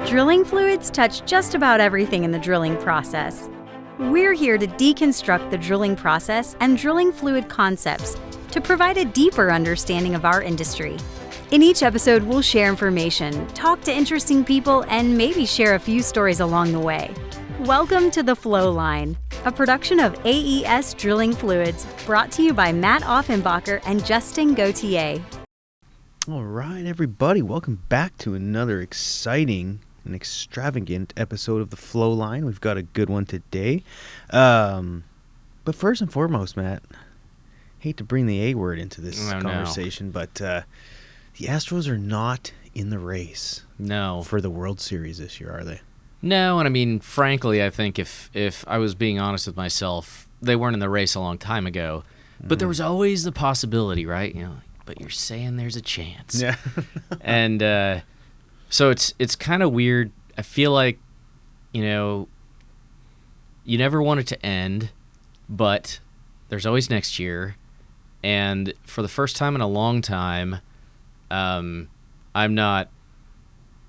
Drilling fluids touch just about everything in the drilling process. We're here to deconstruct the drilling process and drilling fluid concepts to provide a deeper understanding of our industry. In each episode, we'll share information, talk to interesting people, and maybe share a few stories along the way. Welcome to the Flowline, a production of AES Drilling Fluids, brought to you by Matt Offenbacher and Justin Gauthier. All right, everybody, welcome back to another exciting and extravagant episode of the Flowline. We've got a good one today. But first and foremost, Matt, hate to bring the A word into this conversation, but the Astros are not in the race. No. For the World Series this year, are they? No, and I mean, frankly, I think if I was being honest with myself, they weren't in the race a long time ago. But there was always the possibility, right? You know, but you're saying there's a chance. Yeah. And so it's kind of weird. I feel like, you know, you never want it to end, but there's always next year. And for the first time in a long time, I'm not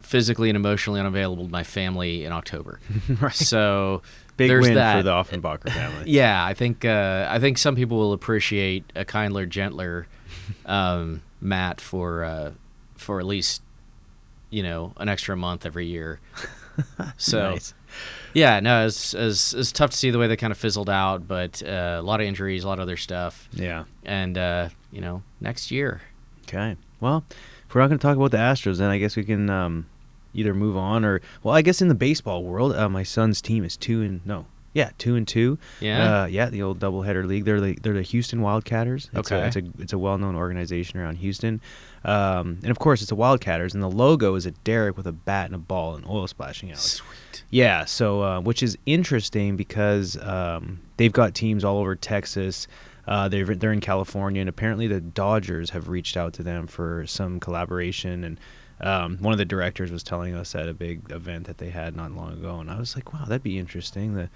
physically and emotionally unavailable to my family in October. Right. So big there's win that. for the Offenbacher family. Yeah, I think some people will appreciate a kinder, gentler Matt for at least, you know, an extra month every year. So Nice. yeah, no, it's tough to see the way they kind of fizzled out, but a lot of injuries, a lot of other stuff. Yeah. And you know, next year. Okay. Well, if we're not going to talk about the Astros, then I guess we can either move on or, well, I guess in the baseball world, my son's team is 2-2. Yeah. Yeah, the old doubleheader league. They're the Houston Wildcatters. It's a well-known organization around Houston. And of course, it's the Wildcatters, and the logo is a derrick with a bat and a ball and oil splashing out. Sweet. Yeah, so which is interesting because they've got teams all over Texas. They're in California, and apparently the Dodgers have reached out to them for some collaboration. And one of the directors was telling us at a big event that they had not long ago, and I was like, wow, that'd be interesting.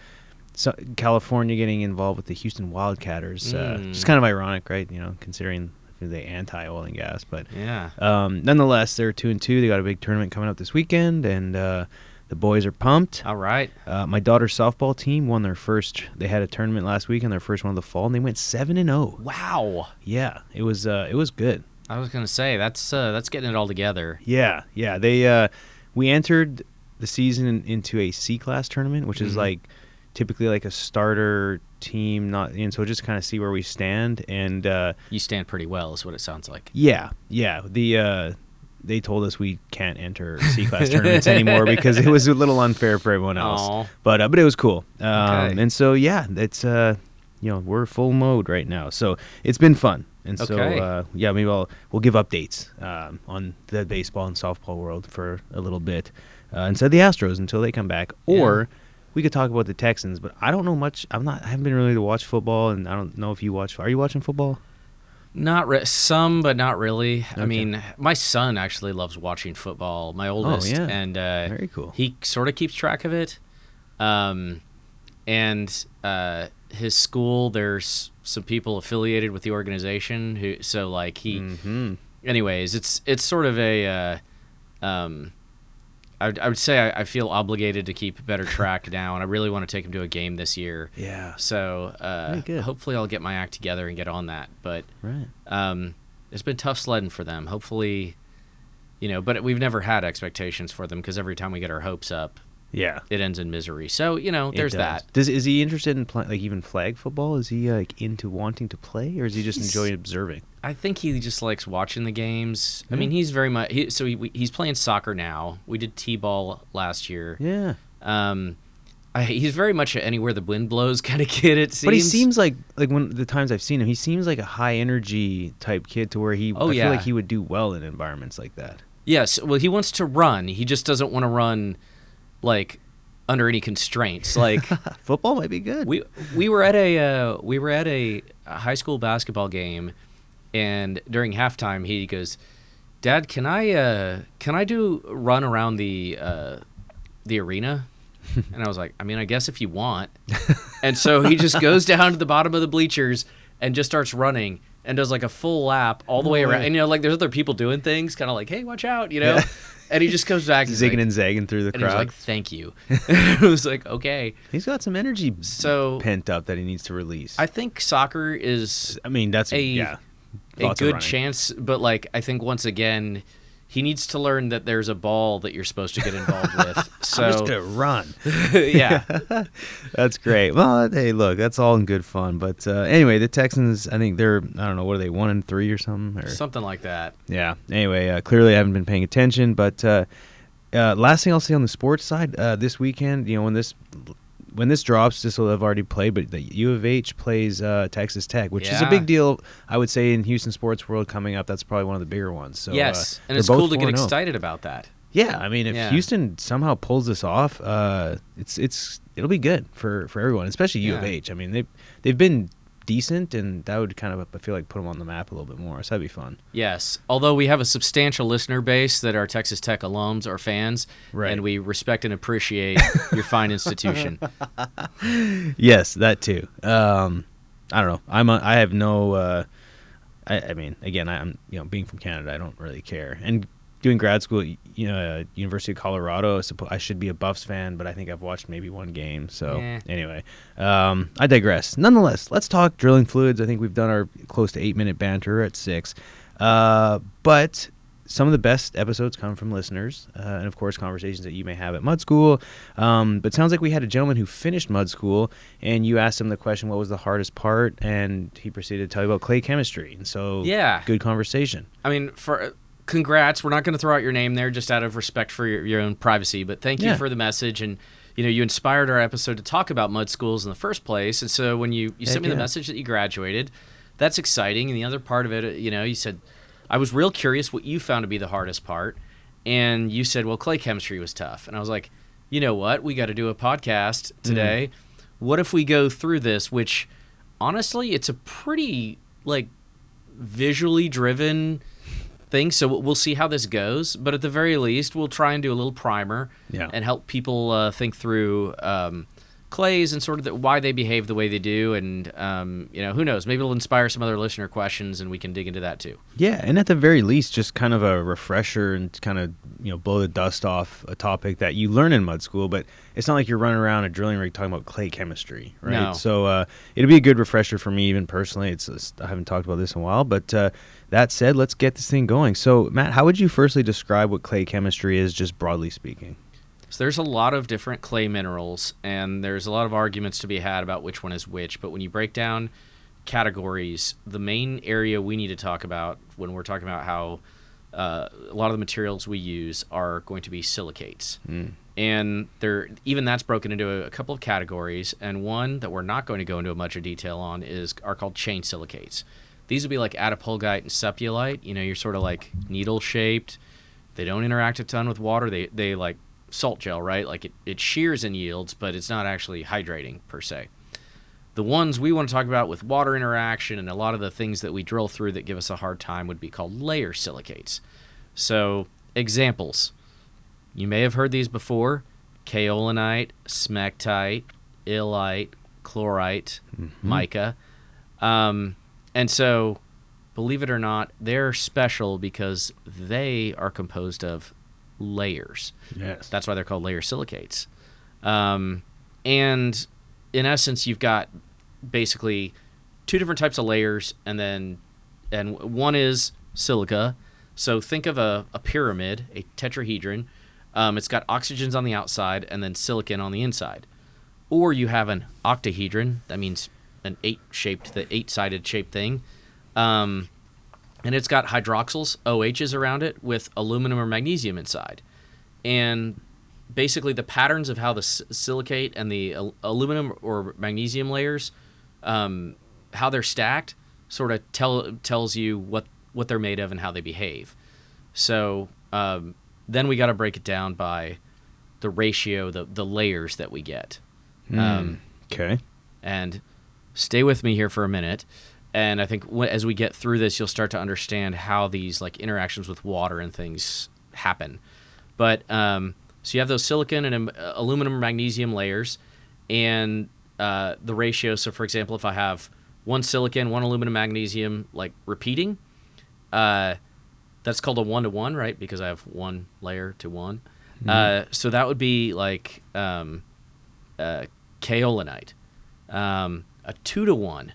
California getting involved with the Houston Wildcatters, just kind of ironic, right? You know, considering the anti-oil and gas. But Yeah. Nonetheless, they're 2-2. They got a big tournament coming up this weekend, and the boys are pumped. All right. My daughter's softball team won their first. They had a tournament last week, and their first one of the fall, and they went 7-0. Wow. Yeah, it was good. I was gonna say that's getting it all together. Yeah. We entered the season into a C-class tournament, which is like typically like a starter team, and so just kind of see where we stand. And You stand pretty well, is what it sounds like. yeah. They told us we can't enter C-class tournaments anymore because it was a little unfair for everyone else. Aww. But it was cool. Okay. And so yeah, it's we're full mode right now, so it's been fun. And so Okay. maybe we'll give updates on the baseball and softball world for a little bit instead of the Astros until they come back, or we could talk about the Texans. But I don't know much. I haven't been really to watch football, and I don't know if you watch. Are you watching football? Not some, but not really. Okay. I mean, my son actually loves watching football. My oldest, yeah. and Very cool. He sort of keeps track of it. And his school, there's some people affiliated with the organization who, so like he. Mm-hmm. Anyways, it's sort of a. I would say I feel obligated to keep better track now, and I really want to take him to a game this year. Yeah. So Very good. hopefully I'll get my act together and get on that. But Right. it's been tough sledding for them. Hopefully, you know, but we've never had expectations for them because every time we get our hopes up, Yeah. it ends in misery. So, you know, there's that. Is he interested in like even flag football? Is he like into wanting to play, or is he just enjoying observing? I think he just likes watching the games. Yeah. I mean, he's very much he's playing soccer now. We did t-ball last year. Yeah. He's very much a anywhere the wind blows kind of kid, it seems. But he seems like when the times I've seen him, he seems like a high energy type kid to where I feel like he would do well in environments like that. Yes, well, he wants to run. He just doesn't want to run like under any constraints. Like football might be good. We were at a high school basketball game, and during halftime he goes, "Dad, can I do run around the arena?" And I was like, I mean, I guess if you want. And so he just goes down to the bottom of the bleachers and just starts running. and does like a full lap all the way around. And, like there's other people doing things kind of like, hey, watch out, Yeah. And he just comes back. Zigging like, and zagging through the and he's crowd. like, thank you. It was like, okay. He's got some energy pent up that he needs to release. I think soccer is that's a good chance, but like I think once again he needs to learn that there's a ball that you're supposed to get involved with. So I'm just gonna run. Yeah. That's great. Well, hey, look, that's all in good fun. But anyway, the Texans, I think they're, I don't know, what are they, 1-3 or something? Or something like that. Yeah. Anyway, clearly I haven't been paying attention. But last thing I'll say on the sports side, this weekend, when this drops, this will have already played, but the U of H plays Texas Tech, which is a big deal, I would say, in Houston sports world coming up. That's probably one of the bigger ones. So, yes, and it's cool to get excited about that. Yeah, I mean, if Houston somehow pulls this off, it'll be good for everyone, especially U of H. I mean, they've been decent, and that would kind of, I feel like, put them on the map a little bit more. So that'd be fun. Yes, although we have a substantial listener base that are Texas Tech alums or fans, right, and we respect and appreciate your fine institution. Yes, that too. I don't know. I have no. I mean, again, I'm being from Canada, I don't really care. And doing grad school, University of Colorado, I should be a Buffs fan, but I think I've watched maybe one game. So anyway, I digress. Nonetheless, let's talk drilling fluids. I think we've done our close to 8-minute banter at 6. But some of the best episodes come from listeners, and of course conversations that you may have at Mud School. But it sounds like we had a gentleman who finished Mud School, and you asked him the question, what was the hardest part? And he proceeded to tell you about clay chemistry. And so good conversation. I mean, congrats. We're not going to throw out your name there just out of respect for your own privacy, but thank you for the message. And, you inspired our episode to talk about mud schools in the first place. And so when you sent me the message that you graduated, that's exciting. And the other part of it, you said, I was real curious what you found to be the hardest part. And you said, well, clay chemistry was tough. And I was like, you know what? We got to do a podcast today. What if we go through this, which honestly, it's a pretty visually driven thing, so we'll see how this goes, but at the very least we'll try and do a little primer and help people think through clays and sort of why they behave the way they do, and who knows, maybe it'll inspire some other listener questions and we can dig into that too. And at the very least, just kind of a refresher and kind of blow the dust off a topic that you learn in Mud School, but it's not like you're running around a drilling rig talking about clay chemistry, right? No. So it'll be a good refresher for me, even personally. I haven't talked about this in a while, but that said, let's get this thing going. So Matt, how would you firstly describe what clay chemistry is, just broadly speaking? So there's a lot of different clay minerals, and there's a lot of arguments to be had about which one is which. But when you break down categories, the main area we need to talk about when we're talking about how a lot of the materials we use are going to be silicates. And even that's broken into a couple of categories, and one that we're not going to go into much of detail on are called chain silicates. These would be like attapulgite and sepulite. You're sort of like needle-shaped. They don't interact a ton with water. They like salt gel, right? Like it shears and yields, but it's not actually hydrating per se. The ones we want to talk about with water interaction and a lot of the things that we drill through that give us a hard time would be called layer silicates. So examples. You may have heard these before: kaolinite, smectite, illite, chlorite, mica. And so, believe it or not, they're special because they are composed of layers. Yes. That's why they're called layer silicates. And in essence, you've got basically two different types of layers, and one is silica. So think of a pyramid, a tetrahedron. It's got oxygens on the outside and then silicon on the inside. Or you have an octahedron. That means an eight-sided shaped thing. And it's got hydroxyls, OHs around it, with aluminum or magnesium inside. And basically the patterns of how the silicate and the aluminum or magnesium layers, how they're stacked, sort of tells you what they're made of and how they behave. So then we got to break it down by the ratio, the layers that we get. Okay. And stay with me here for a minute. And I think as we get through this, you'll start to understand how these interactions with water and things happen. But so you have those silicon and aluminum magnesium layers, and the ratio. So for example, if I have one silicon, one aluminum, magnesium, like repeating. That's called a 1-to-1, right? Because I have one layer to one. So that would be like kaolinite, a 2-to-1.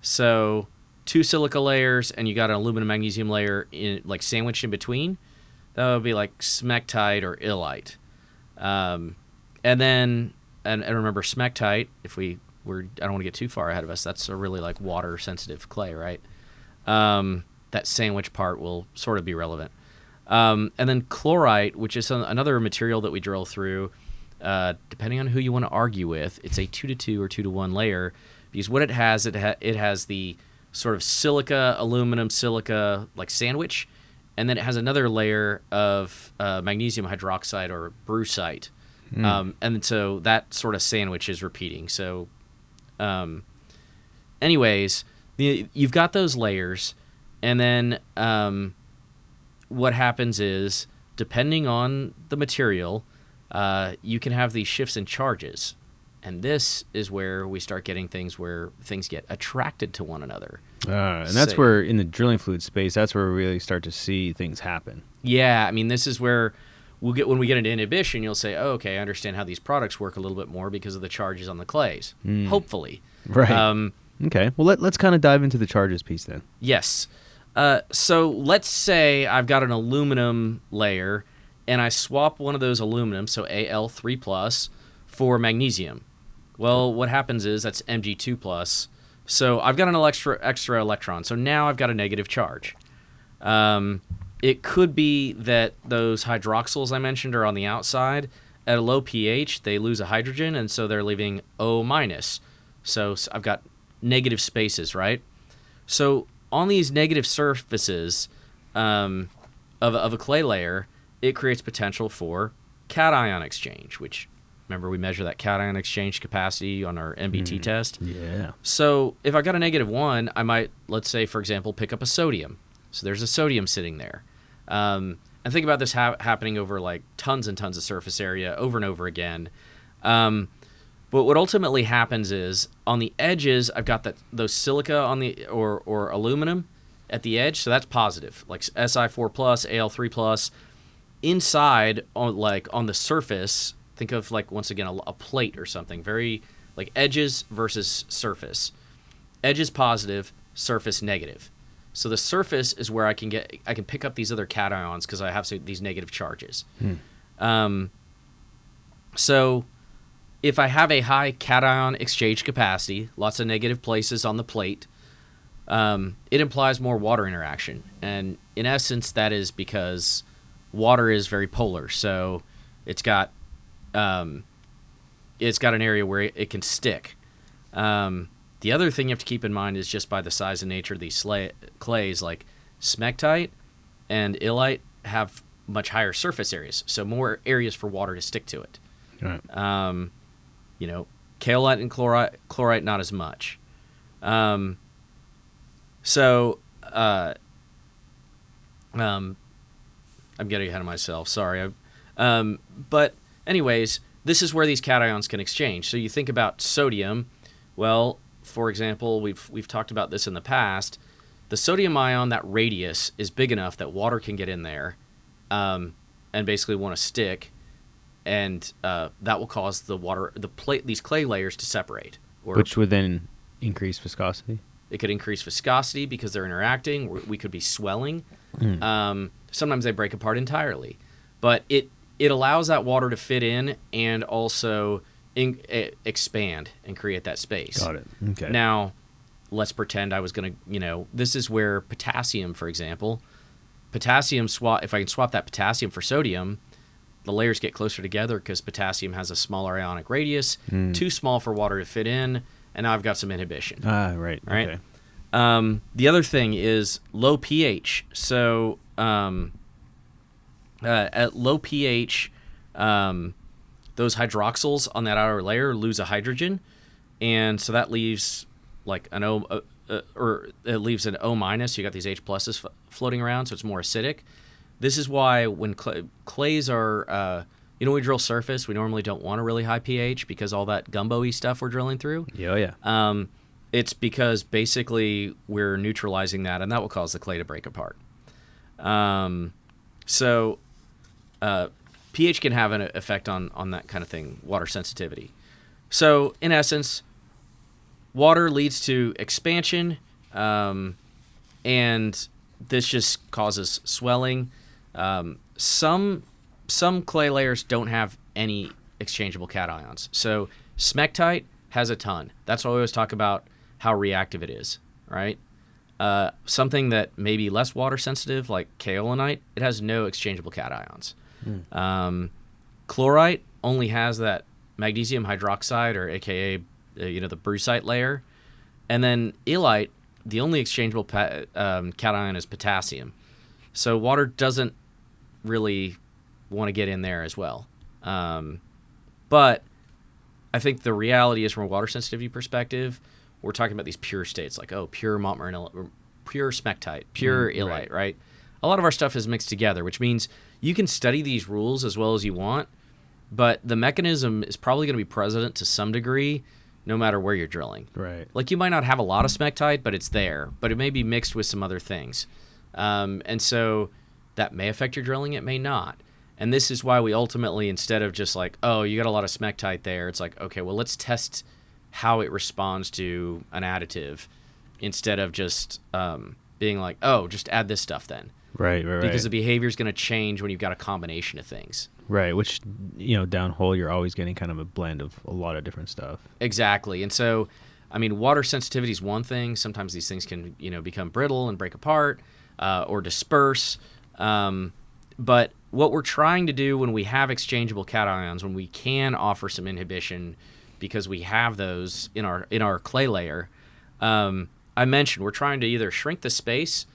So 2 silica layers, and you got an aluminum magnesium layer in like sandwiched in between. That would be like smectite or illite. And then and remember smectite. I don't want to get too far ahead of us. That's a really like water sensitive clay, right? That sandwich part will sort of be relevant. And then chlorite, which is another material that we drill through, depending on who you want to argue with, it's a 2-to-2 or 2-to-1 layer, because what it has, it has the sort of silica, aluminum, silica like sandwich, and then it has another layer of magnesium hydroxide or brucite. And so that sort of sandwich is repeating. So anyways, you've got those layers, and then what happens is, depending on the material, you can have these shifts in charges. And this is where we start getting things where things get attracted to one another. And that's where, in the drilling fluid space, that's where we really start to see things happen. Yeah, I mean, this is where when we get into inhibition, you'll say, oh, okay, I understand how these products work a little bit more because of the charges on the clays. Hopefully. Right. Okay. Well, let's kind of dive into the charges piece then. Yes. So let's say I've got an aluminum layer, and I swap one of those aluminum, so Al3+, for magnesium. Well, what happens is that's Mg2+. So I've got an extra electron. So now I've got a negative charge. It could be that those hydroxyls I mentioned are on the outside. At a low pH, they lose a hydrogen, and so they're leaving O-. So I've got negative spaces, right? So on these negative surfaces of a clay layer, it creates potential for cation exchange, which, remember, we measure that cation exchange capacity on our MBT test. Yeah. So if I got a -1, I might, let's say, for example, pick up a sodium. So there's a sodium sitting there. And think about this happening over like tons and tons of surface area over and over again. But what ultimately happens is, on the edges, I've got those silica on the or aluminum at the edge, so that's positive, like Si4+, Al3+. Inside, on the surface, think of like, once again, a plate or something, very like edges versus surface. Edges positive, surface negative. So the surface is where I can pick up these other cations because I have these negative charges. So if I have a high cation exchange capacity, lots of negative places on the plate, it implies more water interaction. And in essence, that is because water is very polar. So it's got an area where it can stick. The other thing you have to keep in mind is, just by the size and nature of these clays, like smectite and illite have much higher surface areas, so more areas for water to stick to it. Right. Kaolite and chlorite not as much. I'm getting ahead of myself. Sorry. But anyways, this is where these cations can exchange. So you think about sodium. Well, for example, we've talked about this in the past. The sodium ion, that radius is big enough that water can get in there, and basically want to stick, and that will cause these clay layers to separate. Which would then increase viscosity? It could increase viscosity because they're interacting. We could be swelling. Sometimes they break apart entirely. But it allows that water to fit in and also expand and create that space. Got it. Okay. Now, let's pretend I was going to, this is where potassium, for example, if I can swap that potassium for sodium, the layers get closer together because potassium has a smaller ionic radius, too small for water to fit in, and now I've got some inhibition. Right. Okay. The other thing is low pH. So at low pH, those hydroxyls on that outer layer lose a hydrogen, and so that leaves like an O, or it leaves an O-. You got these H pluses floating around, so it's more acidic. This is why when clays are, we drill surface, we normally don't want a really high pH because all that gumbo-y stuff we're drilling through. Yeah. it's because basically we're neutralizing that, and that will cause the clay to break apart. So pH can have an effect on that kind of thing, water sensitivity. So in essence, water leads to expansion, and this just causes swelling. Some clay layers don't have any exchangeable cations. So smectite has a ton. That's why we always talk about how reactive it is, right? Something that may be less water sensitive, like kaolinite, it has no exchangeable cations. Chlorite only has that magnesium hydroxide, or AKA the brucite layer, and then illite, the only exchangeable cation is potassium. So water doesn't really want to get in there as well. But I think the reality is, from a water sensitivity perspective, we're talking about these pure states, like pure Montmorillonite, pure smectite, pure illite, right? A lot of our stuff is mixed together, which means you can study these rules as well as you want, but the mechanism is probably going to be present to some degree no matter where you're drilling. Right. Like, you might not have a lot of smectite, but it's there, but it may be mixed with some other things. And so that may affect your drilling, it may not. And this is why we ultimately, instead of just like, oh, you got a lot of smectite there, it's like, okay, well, let's test how it responds to an additive, instead of just being like, oh, just add this stuff then. Right. Because the behavior is going to change when you've got a combination of things. Right, which, downhole, you're always getting kind of a blend of a lot of different stuff. Exactly. And so, I mean, water sensitivity is one thing. Sometimes these things can, become brittle and break apart or disperse. But what we're trying to do when we have exchangeable cations, when we can offer some inhibition because we have those in our clay layer, I mentioned we're trying to either shrink the space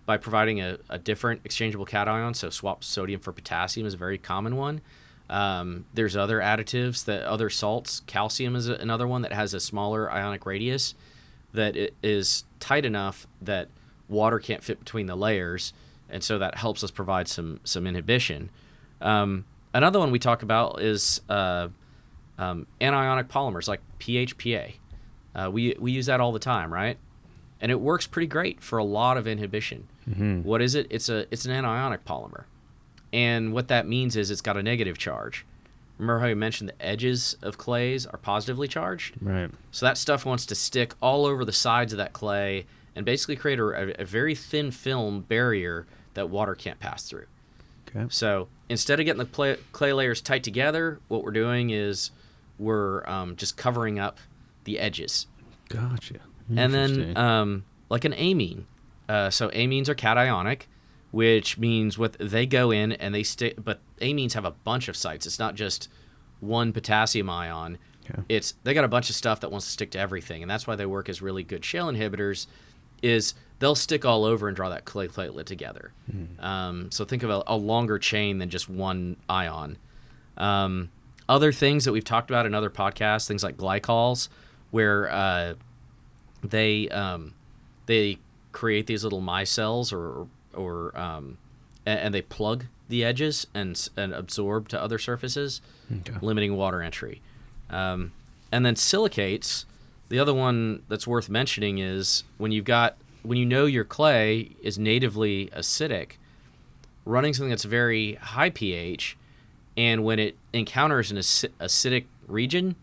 by providing a different exchangeable cation. So swap sodium for potassium is a very common one. There's other additives, other salts. Calcium is another one that has a smaller ionic radius that it is tight enough that water can't fit between the layers, and so that helps us provide some inhibition. Another one we talk about is anionic polymers like PHPA. We use that all the time, right? And it works pretty great for a lot of inhibition. Mm-hmm. What is it? It's an anionic polymer. And what that means is it's got a negative charge. Remember how you mentioned the edges of clays are positively charged? Right. So that stuff wants to stick all over the sides of that clay and basically create a very thin film barrier that water can't pass through. Okay. So instead of getting the clay layers tight together, what we're doing is we're just covering up the edges. Gotcha. And then like an amine. So amines are cationic, which means they go in and they stick. But amines have a bunch of sites. It's not just one potassium ion. Okay. They got a bunch of stuff that wants to stick to everything, and that's why they work as really good shale inhibitors. Is they'll stick all over and draw that clay platelet together. So think of a longer chain than just one ion. Other things that we've talked about in other podcasts, things like glycols, where they create these little micelles and they plug the edges and absorb to other surfaces, limiting water entry. And then silicates, the other one that's worth mentioning is when you know your clay is natively acidic, running something that's very high pH, and when it encounters an acidic region,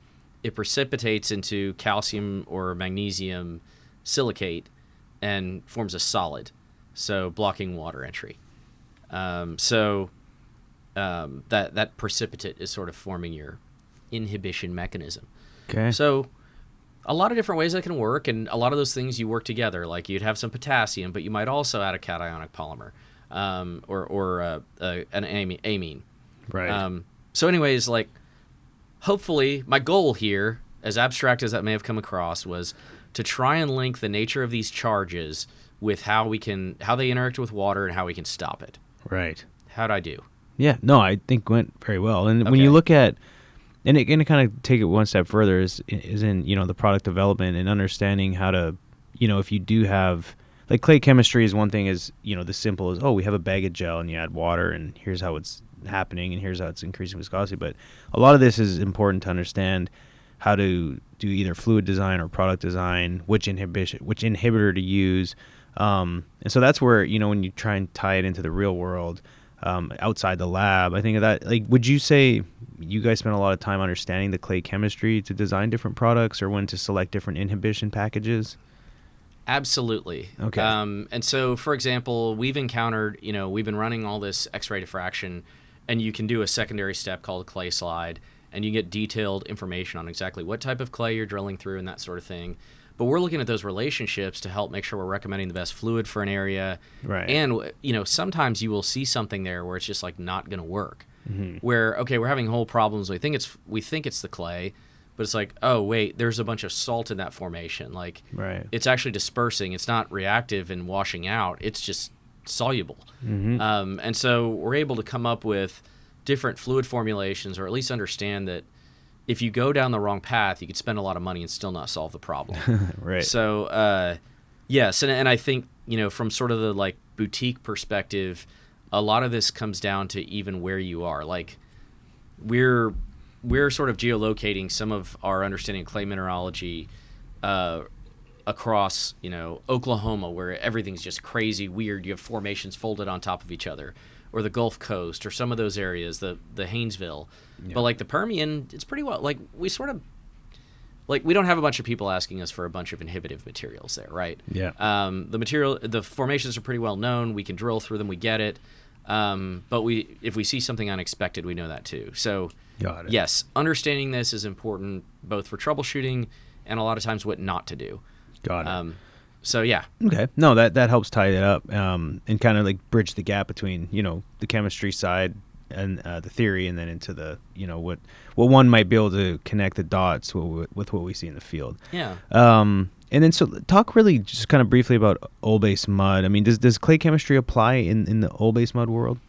it precipitates into calcium or magnesium silicate and forms a solid, so blocking water entry. That precipitate is sort of forming your inhibition mechanism. Okay. So a lot of different ways that can work, and a lot of those things you work together. Like you'd have some potassium, but you might also add a cationic polymer or an amine. Right. So anyways, like, hopefully my goal here, as abstract as that may have come across, was to try and link the nature of these charges with how they interact with water and how we can stop it. Right. How'd I do? Yeah. No, I think went very well. And when Okay. you look at, and it kind of take it one step further, is in the product development and understanding how to, if you do have, like, clay chemistry is one thing, is the simple is, we have a bag of gel and you add water and here's how it's happening and here's how it's increasing viscosity. But a lot of this is important to understand how to do either fluid design or product design, which inhibitor to use. And so that's where, when you try and tie it into the real world, outside the lab, I think of that, like, would you say you guys spend a lot of time understanding the clay chemistry to design different products or when to select different inhibition packages? Absolutely. Okay. And so, for example, we've encountered, we've been running all this X-ray diffraction, and you can do a secondary step called a clay slide, and you get detailed information on exactly what type of clay you're drilling through and that sort of thing. But we're looking at those relationships to help make sure we're recommending the best fluid for an area. Right. And, sometimes you will see something there where it's just like not going to work. Mm-hmm. Where, okay, we're having whole problems. We think it's the clay, but it's like, oh, wait, there's a bunch of salt in that formation. Like, right. It's actually dispersing. It's not reactive and washing out. It's just soluble. Mm-hmm. And so we're able to come up with different fluid formulations, or at least understand that if you go down the wrong path, you could spend a lot of money and still not solve the problem. Right. So, yes, and I think, from sort of the like boutique perspective, a lot of this comes down to even where you are. Like, we're sort of geolocating some of our understanding of clay mineralogy across, Oklahoma, where everything's just crazy weird. You have formations folded on top of each other, or the Gulf Coast, or some of those areas, the Haynesville. Yeah. But like the Permian, it's pretty well, like we sort of, like we don't have a bunch of people asking us for a bunch of inhibitive materials there, right? Yeah. The formations are pretty well known. We can drill through them. We get it. But if we see something unexpected, we know that too. So Got it. Yes, understanding this is important both for troubleshooting and a lot of times what not to do. Got it. So yeah. Okay. No, that helps tie it up, and kind of like bridge the gap between, the chemistry side and the theory, and then into the, what one might be able to connect the dots with what we see in the field. Yeah. And then so talk really just kind of briefly about oil-based mud. I mean, does clay chemistry apply in the oil-based mud world?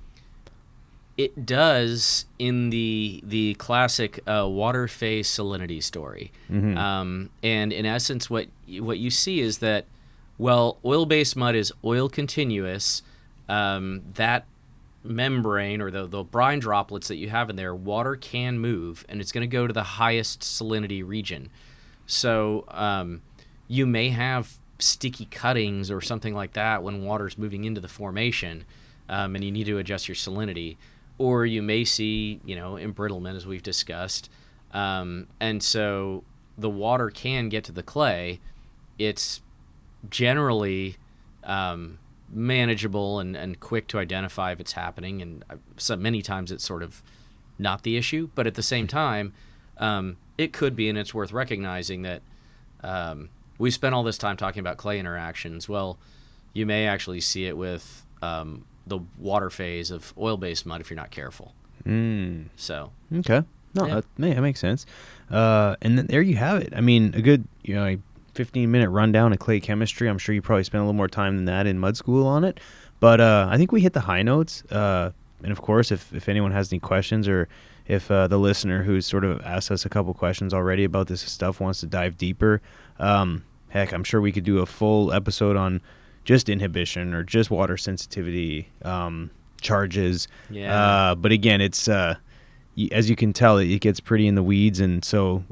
It does in the classic water phase salinity story. Mm-hmm. And in essence, what you see is that, well, oil-based mud is oil continuous. That membrane, or the brine droplets that you have in there, water can move, and it's going to go to the highest salinity region. So you may have sticky cuttings or something like that when water's moving into the formation, and you need to adjust your salinity. Or you may see, embrittlement, as we've discussed. And so the water can get to the clay. It's generally manageable and quick to identify if it's happening. And so many times it's sort of not the issue. But at the same time, it could be, and it's worth recognizing that we spent all this time talking about clay interactions. Well, you may actually see it with the water phase of oil-based mud if you're not careful. So okay, no, yeah. that makes sense. And then there you have it. I mean, a good 15-minute rundown of clay chemistry. I'm sure you probably spent a little more time than that in mud school on it, but I think we hit the high notes. And of course, if anyone has any questions, or if the listener who's sort of asked us a couple questions already about this stuff wants to dive deeper, heck, I'm sure we could do a full episode on just inhibition or just water sensitivity charges. Yeah. But again, it's as you can tell, it gets pretty in the weeds, and so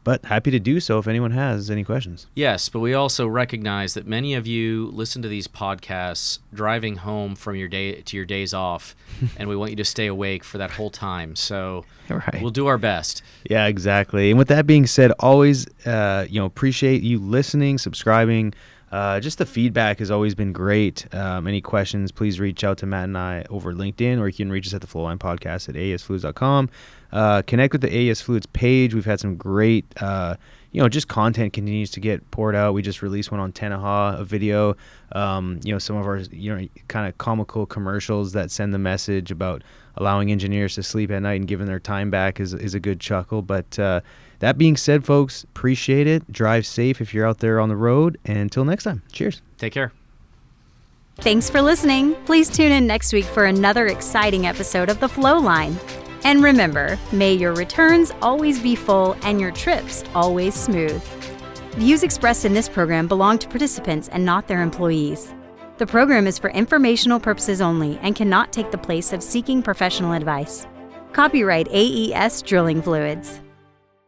but happy to do so if anyone has any questions. Yes, but we also recognize that many of you listen to these podcasts driving home from your days off, and we want you to stay awake for that whole time. So right. We'll do our best. Yeah, exactly. And with that being said, always appreciate you listening, subscribing. Just the feedback has always been great. Any questions, please reach out to Matt and I over LinkedIn, or you can reach us at the Flowline podcast at aesfluids.com. Connect with the AES Fluids page. We've had some great, just content continues to get poured out. We just released one on Tenaha, a video. Some of our, kind of comical commercials that send the message about allowing engineers to sleep at night and giving their time back is a good chuckle. But that being said, folks, appreciate it. Drive safe if you're out there on the road. And until next time, cheers. Take care. Thanks for listening. Please tune in next week for another exciting episode of The Flowline. And remember, may your returns always be full and your trips always smooth. Views expressed in this program belong to participants and not their employees. The program is for informational purposes only and cannot take the place of seeking professional advice. Copyright AES Drilling Fluids.